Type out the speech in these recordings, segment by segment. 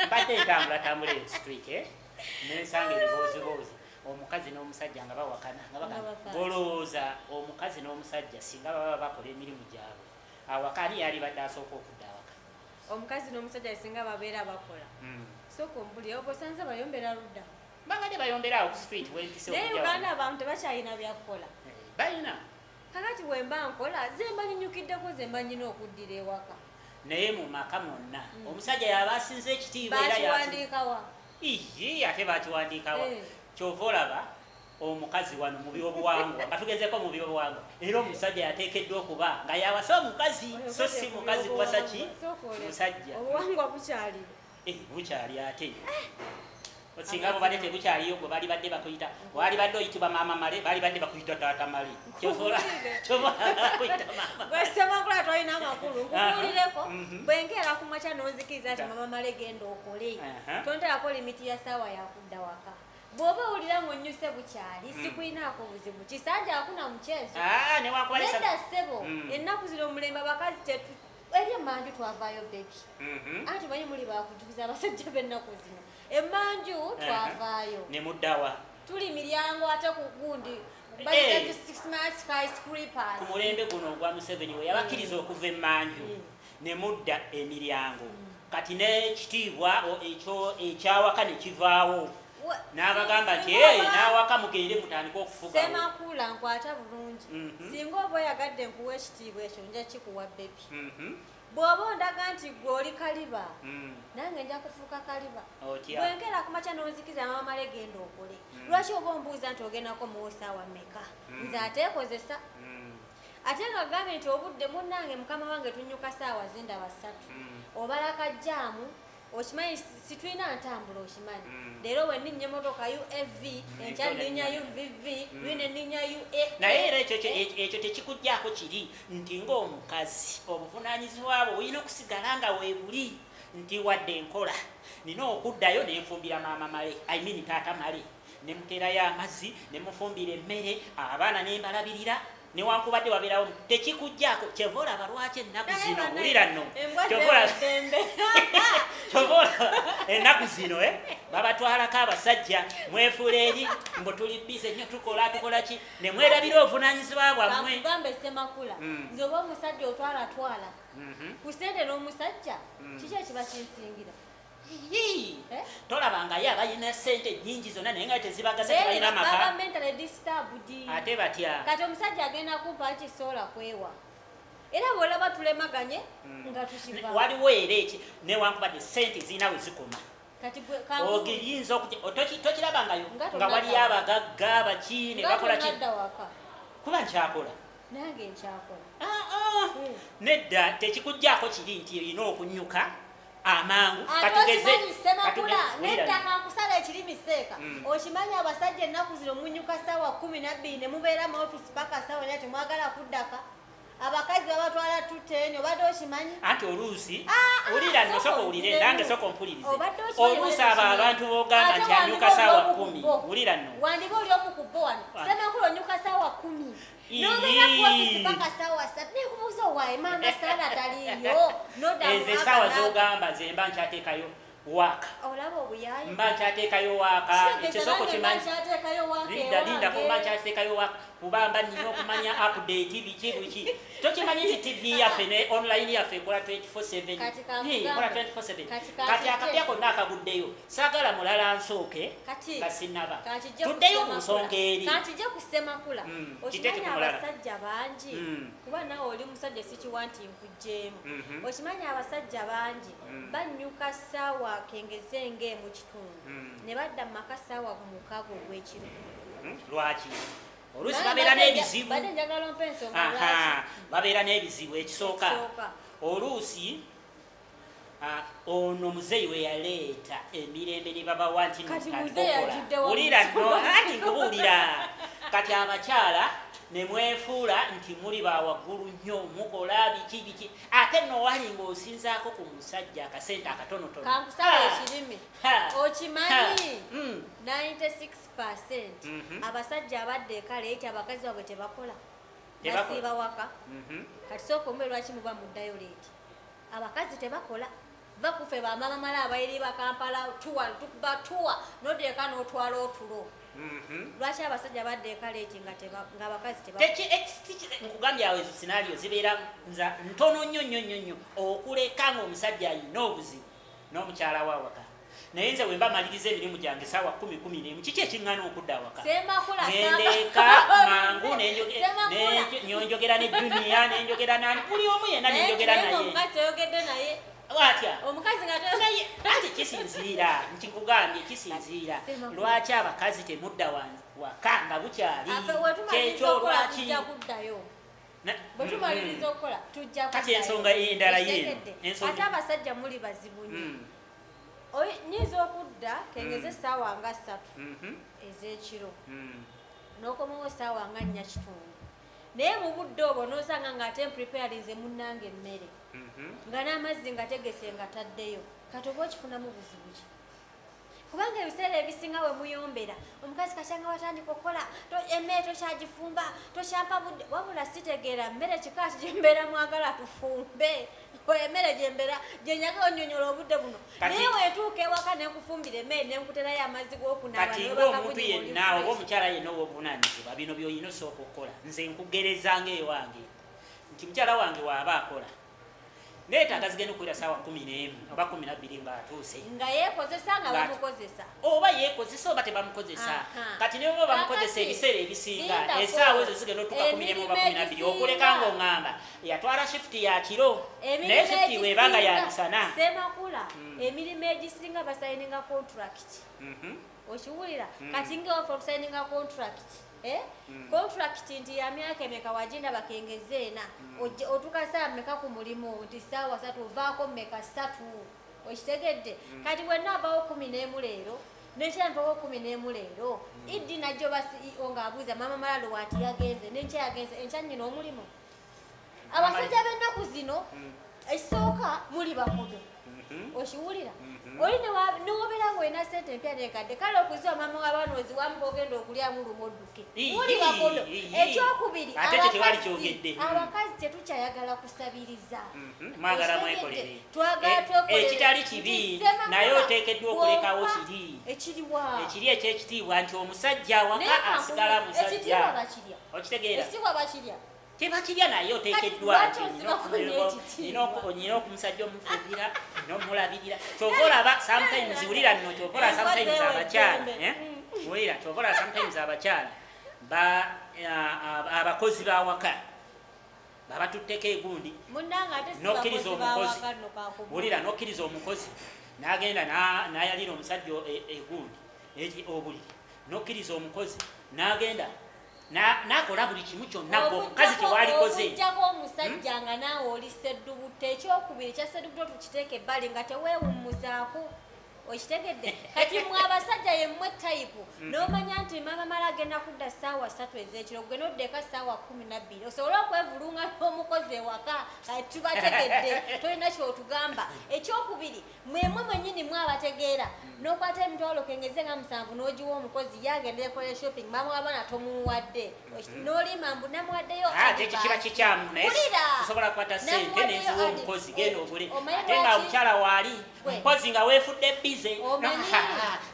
mbadde ntambula street nensanga ebiboozi omukazi n'omusajja nga bawakana nga bagamba golooza omukazi n'omusajja singa baba bakola emirimu gyabwe awaka ani yali badde asooka okudda awaka omukazi n'omusajja singa babeera bakola sooka ompuli obosanze bayombera ludda babadde bayombera awo ku street wempise naye Uganda abantu tebakyalina byakukola balina kakati bwemba nkola zemba nyinyukiddeko zemba nyina okuddira ewaka naye mu maka mwonna omusajja yaba asinze ekitiibwa era bakiwandiikawa ate bakiwandiikawa kyova olaba omukazi wano mu byobuwangwa nga tugezeeko mu byobuwangwa era omusajja yateekeddwa okuba nga yawasa omukazi so si mukazi kuwasa ki musajja obuwangwa bukyali bukyali ate osinga bo badde tebukyaliyo gwe bali badde bakuyita wali badde oyitibwa maama male bali badde bakuyita taata male kyovola kuyita maama Bwesemakula twalina amakulu nkubuulireko bwenkeera ku makya n'onzikiriza nti maama male genda okole tonterako limiti ya ssaawa yakudda waka bw'oba owulira ng'onnyuse bukyali sikulinaako buzibu kisanja hakuna mchezo nedda ssebo ennaku zino omulembe abakazi eri emmanju twavaayo beki anti manyi muli bakujubiza abasajja b'ennaku zino emmanju twavaayo ne muddawa tuli miryango ate ku gundi ku mulembe guno ogwa Museveni we yabakkiriza okuva emmanju ne mudda emiryango kati n'ekitiibwa ekyo ekyawaka ne kivaawo n'abagamba nti n'awaka mugende mutandika okufuga Ssema kula nkwata bulungi singa oba oyagadde nkuwa ekitiibwa ekyo nja kikuwa bebi bw'oba ondaga nti gwe oli kaliba nange nja kufuuka kaliba bwenkeera ku makya n'onzikiza maama male genda okole lwaki oba ombuuza nti ogendako muwo ssaawa mmeka nze ateekozesa ate nga gambye nti obudde munnange mukama wange tunnyuka ssaawa zindaba 3 obala kajjaamu okimanyi situlina ntambula okimanyi leero wenninnya emmotoka UFV enkya nninnya UVV lwine nninnya UA naye era ekyo tekikuggyako kiri nti ng'omukazi obuvunaanyizibwa bwe olina okusigala nga weebuli nti wadde enkola nina okuddayo nenfumbira maama male taata male nemuteerayo amazzi nemufumbira emmere abaana nembalabirira newankubadde wabeerawo tekikuggyako kyeva olaba lwaki ennaku zino wulira nno kyova ennaku zino babatwalako abasajja mwefuula eri mbu tuli bize nnyo tukola ki ne mwerabira obuvunaanyizibwa bwammwe ngambe Ssemakula nze oba omusajja otwala ku ssente n'omusajja kiki ekiba kinsingira tolabangayo abalina ssente nnyingi zonna naye nga tezibagaza tebalina maka ate batya kati omusajja agenda kumpa kisoola kwewa era bwolaba tulemaganye nga tukiva waliwo era eki newankubadde ssente zirina we zikoma ogiyinza tokirabangayo nga waliyo abagagga abaki ne bakola ki kuba nkyakola nange nkyakola nedda tekikuggyako kiri nti erina okunyuka amangu katugeze nettaka nkusala ekirimi seeka okimanyi abasajja ennaku zino munyuka ssaawa 12 ne mubeera mu ofisi paka ssaawa 4 temwagala kuddaka abakazi babatwala tuteni obadde okimanyi anti oluusi wulira nno soka owulire nange soka ompulirize oluusi abo abantu bogamba nti anyuka ssaawa 10 wulira nno wandiba oli omukubbo wano Ssemakula onyuka ssaawa 10 nobeera ku ofisi paka ssaawa 3 nekubuuza owaaye manga saala taliyo ezo essaawa zogamba zemba nkyateekayo waka olaba obuyayi mba nkyateekayo waka ekisoko kimanyi linda kuba nkyateekayo waka kubamba nina okumanya update biki tokimanyi nti TV yaffe ne online yaffe ekola 24/7 kati akapya konna akaguddeyo saagala mulala nsooke kasinaba tuddeyo ku nsonga eri kati je ku Ssemakula okimanyi abasajja bangi kuba nawe oli musajja sikiwa nti nkugjeemu okimanyi abasajja bangi bannyuka ssaawa kengezenge mu kitundu ne badda mu maka ssaawa 6 ogw'ekiro lwaki oluusi babeera n'ebizibu ekisooka oluusi ono muzeeyi we yaleeta emirembe ne babawa nti wulira nno anti nkubuulira kati abakyala ne mwefuula nti muli bawaggulu nnyo mukola biki ate nno wali ng'osinzaako ku musajja akasente akatonotono kankusala ekirimi okimanyi 96% abasajja abadde ekale eti abakazi baabwe tebakola basiiba waka kati sooka omwe lwaki muba muddayo leeti abakazi tebakola bakufe ba Maama Male abayiri ba Kampala tukuba tuwa nodeeka n'otwala otulo. Lwaki abasajja baddeeka leeti nga abakazi nkugambye awo ezo scenario zibeera ntono nnyo okuleka ng'omusajja alina obuzibu n'omukyala we awaka. Naye nze bwe mba maliriza emirimu gyange essaawa 10:11 kiki ekiŋŋaana okudda awaka? Nendeeka mangu nenjogera ne Junior nenjogera nani buli omu yenna nenjogera naye. Watya omukazi naye ate kisinziira nkikugambye kisinziira lwaki abakazi temudda waka nga bukyali kyekyo lwaki bwetumaliriza okukola tujja kati ensonga endala yeno ate abasajja muli bazibu nnyo. Nyiza okudda kengeze essaawa nga 3 ez'ekiro n'okomawo essaawa nga 4:30 naye mu budde obwo n'osanga ng'ate mpreparinze munnange emmere nga n'amazzi nga tegese nga taddeyo kati oba okifunamu buzibu ki? Kubanga ebiseera ebisinga we muyombera omukazi kakyanga watandika okukola emmere tokyagifumba tokyampa budde wabula sitegeera mmere kikaaki gyembeera mwagala tufumbe emmere gyembeera gyenyaga onyonyola obudde buno naye weetuuka ewaka nenkufumbira emmere nenkuterayo amazzi g'okunaaba kati ng'omuntu yenna oba omukyala yenna owobuvunaanyizibwa bino by'olina osooka okukola nze nkugerezanga ewange nti mukyala wange waaba akola neetaaga zigenda okuwera ssaawa 11 oba 12 ng'atuuse nga yeekozesa nga bamukozesa oba yeekozesa oba tebamukozesa kati ne bwe bamukozesa ebiseera ebisinga essaawa ezo zigenda otuuka 11 oba 12 okuleka ng'oŋŋamba yatwala shifuti ya kiro naye shifuti bw'ebanga ya misana. Ssemakula emirimu egisinga basayininga contract okiwulira kati ngaofe okusayininga contract contract nti ya myaka emeka wagenda bakengeze ena otuka saa mmeka ku mulimu nti ssaawa 3 ovaako mmeka 3 okitegedde kati bwenaabawo 11 leero nekyampawo 11 leero iddi najjo CEO ng'abuuza Maama Male waati yagenze nenkya yagenze enkya nnyina omulimu. Abasajja b'ennaku zino ekisooka muli bakodo okiwulira oli newobeera ng'olina ssente empya nekadde kale okuziwa maama w'abaana oziwamu ogenda okulyamu lumu odduke muli bakodo. Ekyokubiri abakazi tetukyayagala kusabiriza mwagala mwekolere ekitali kibi naye oteekeddwa okulekawo ekiri ekyekitiibwa nti omusajja waka asigala musajja okitegeera tebakirya naye oteekeddwa nina okumusajja omufumbira n'omulabirira kyova olaba sometimes wulira nno kyova olaba sometimes abakyala wulira kyova olaba sometimes abakyala abakozi bawaka babatutteko egundi nokkiriza omukozi wulira nokkiriza omukozi n'agenda n'ayalira omusajja egundi obuliri nokkiriza omukozi n'agenda nakola buli kimu kyonna omukazi kyewalikoze okujjako omusajja nga naawe oli seddubuto ekyokubiri kya seddubuto tukiteeka ebbali nga teweewummuzaako okitegedde kati mwe abasajja yemmwe tayipu n'omanya nti Maama Male agenda kudda ssaawa 3 ez'ekiro gwe n'oddeeka ssaawa 12 osobole okwevulunga n'omukozi ewaka kati tubategedde tolina kyotugamba. Ekyokubiri mwemwe mwennyini mwe abategeera n'okwata emitwalo kengeze nga 7 n'ogiwa omukozi yagenda ekola shopping maama w'abaana tomuwadde n'olima mbu namuwaddeyo kiba kikyamu naye osobola kukwata ssente n'eziwa omukozi genda ogule ate nga omukyala waali mukozi nga weefudde bize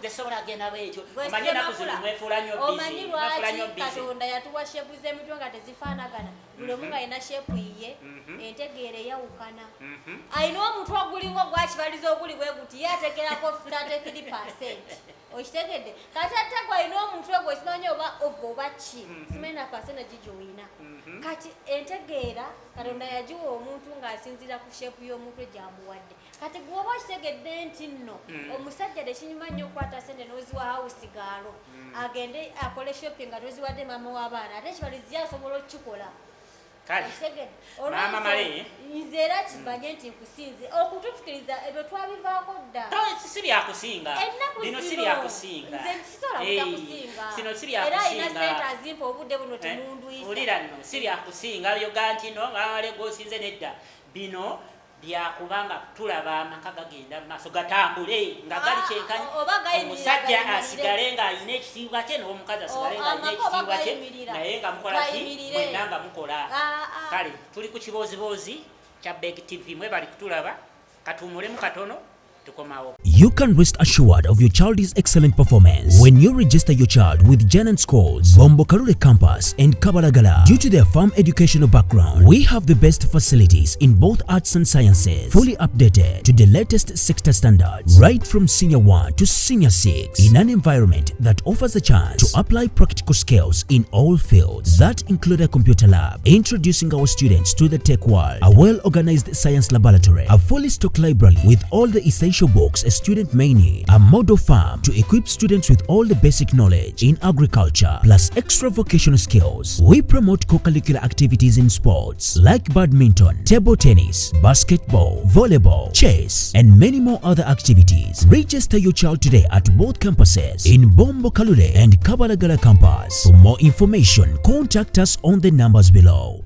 nzesobola agenda bwekyo omanye enaku zino mwefuula nnyo omanyi lwaki Katonda yatuwa shepu z'emitwe nga tezifaanagana buli omu nga alina shepu yiye entegeera eyawukana alina omutwe ogulinga gwakibaliza oguli bwe guti ye ategerako 33%. Okitegedde kati ate gwalina omutwe gwe simanyi oba ova oba ki simanyi na percentage gy'olina kati entegeera Katonda yagiwa omuntu ng'asinziira ku shepu y'omutwe gy'amuwadde. Kati gwoba okitegedde nti nno omusajja tekinyuma nnyo okukwata ssente n'oziwa hawusi gaalo agende akole shopping nga toziwadde maama w'abaana ate ekibalizi asobola okukikola. Kale Maama Male nze era kimanye nti nkusinze okutufikiriza ebyo twabivaako dda si byakusinga bino si byakusinga nze ntisobola kutakusinga sino si era alina byakusinga ssente azimpa obudde buno temundwisa wulira nno si byakusinga byoga nti no Male gwosinze nedda bino byakubanga tulaba amaka gagenda mu maaso gatambule nga gali kyenkanyi omusajja asigale ng'alina ekitiibwa kye n'omukazi asigale ng'alina ekitiibwa kye naye nga mukola ki mwenna nga mukola. Kale tuli ku Kibooziboozi kya Bbeg TV mwe bali kutulaba Katumulemu katono. You can rest assured of your child's excellent performance when you register your child with Janan Schools, Bombo Kalule Campus and Kabalagala. Due to their firm educational background, we have the best facilities in both arts and sciences, fully updated to the latest sector standards, right from Senior 1 to Senior 6, in an environment that offers a chance to apply practical skills in all fields. That include a computer lab, introducing our students to the tech world, a well-organized science laboratory, a fully stocked library with all the essential books a student may need, a model farm to equip students with all the basic knowledge in agriculture, plus extra vocational skills. We promote co-curricular activities in sports like badminton, table tennis, basketball, volleyball, chess, and many more other activities. Register your child today at both campuses in Bombo Kalule and Kabalagala campus. For more information, contact us on the numbers below.